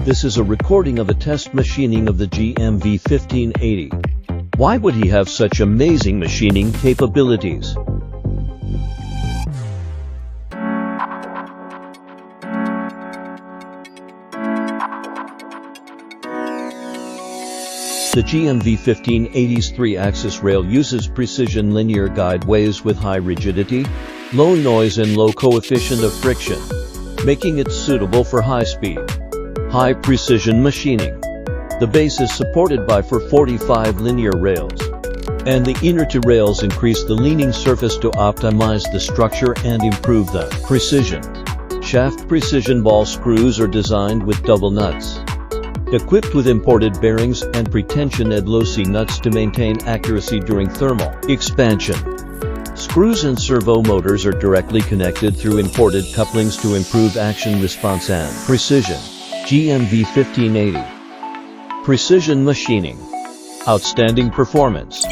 This is a recording of a test machining of the GMV1580. Why would he have such amazing machining capabilities? The GMV1580's 3-axis rail uses precision linear guideways with high rigidity, low noise and low coefficient of friction, making it suitable for high-speed, high-precision machining. The base is supported by 45 linear rails, and the inner two rails increase the leaning surface to optimize the structure and improve the precision. Shaft precision ball screws are designed with double nuts, equipped with imported bearings and pretension loc nuts to maintain accuracy during thermal expansion. Screws and servo motors are directly connected through imported couplings to improve action response and precision. GMV1580. Precision machining. Outstanding performance.